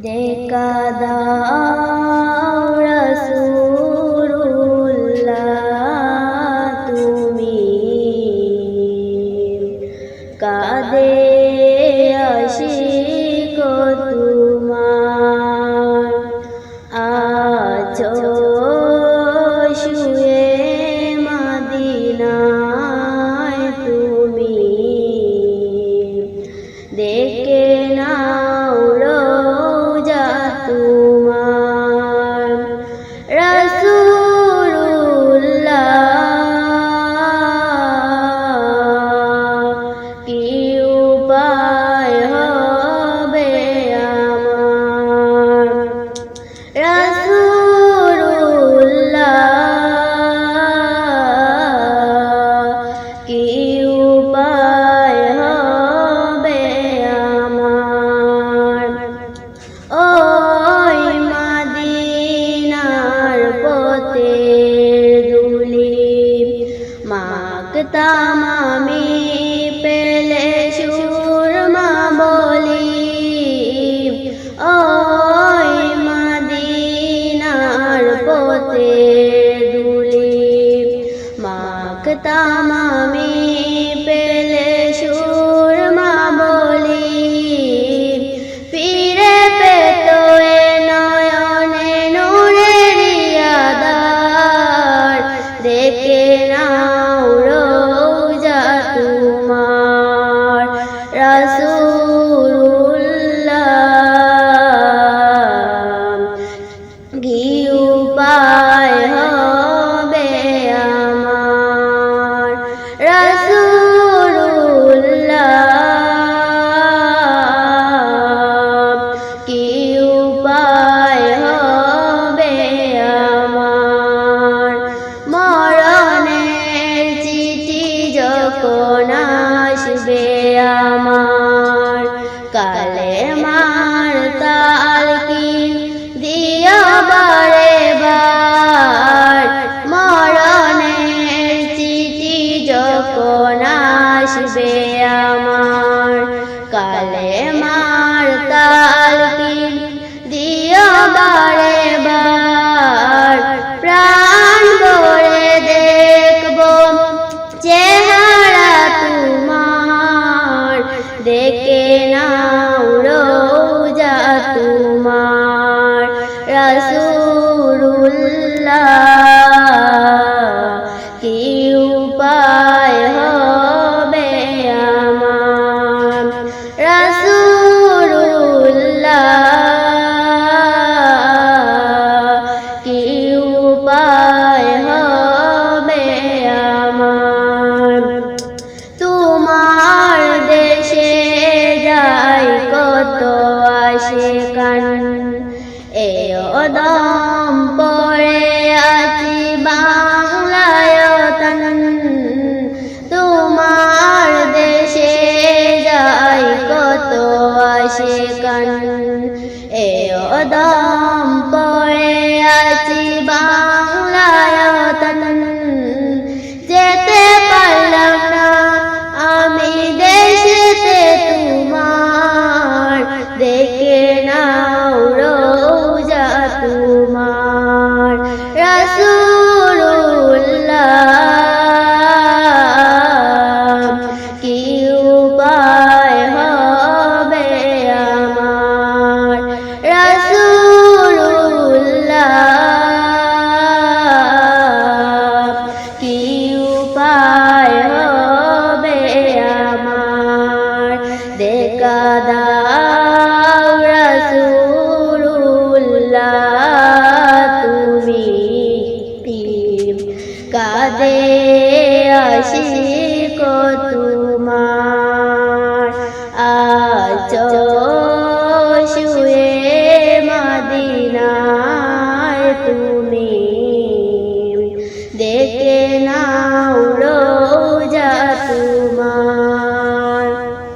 দেখা দাও রাসূলুল্লাহ তুমি কাঁদে আশিক তোমার আছো শুয়ে মদিনায় তুমি দেখে নাও রওজা তোমার রাসূলুল্লাহ কি উপায় হবে আমার রাসূলুল্লাহ কি উপায় হবে আমার ওই মদিনার পথের ধুলি মাখতাম আমি পেলে সুরমা বলি ওই মদিনার পথের ধুলি মাখতাম আমি পেলে সুরমা বলি ফিরে পেত এ নয়নে নূরের আধার দেখে নাও রওজা তোমার রাসূলুল্লাহ কি উপায় হবে আমার রাসূলুল্লাহ কি উপায় হবে আমার মরণের চিঠি যখন আসবে আমার কালেমার তালকিন দিও বারে বার মরণের চিঠি যখন আসবে আমার কালেমার তালকিন দিও বারে বার প্রাণ ভরে দেখব চেহারা তোমার দেখে নাও রওজা তোমার রাসূলুল্লাহ কি উপায় হবে আমার রাসূলুল্লাহ কি উপায় হবে আমার তোমার দেশে যাই কত আশিকান এ অদম পড়ে আছি বাংলায় তন তোমার দেশে যাই কত আশিকান এ অদম পড়ে আছি বাংলায় তন যেতে পারলাম না আমি দেশেতে তোমার দেখে নাও রওজা তোমার রাসূলুল্লাহ কি উপায় হবে আমার রাসূলুল্লাহ কি উপায় হবে আমার দেখা দাও রাসূলুল্লাহ তুমি কাঁদে আশিক তোমার।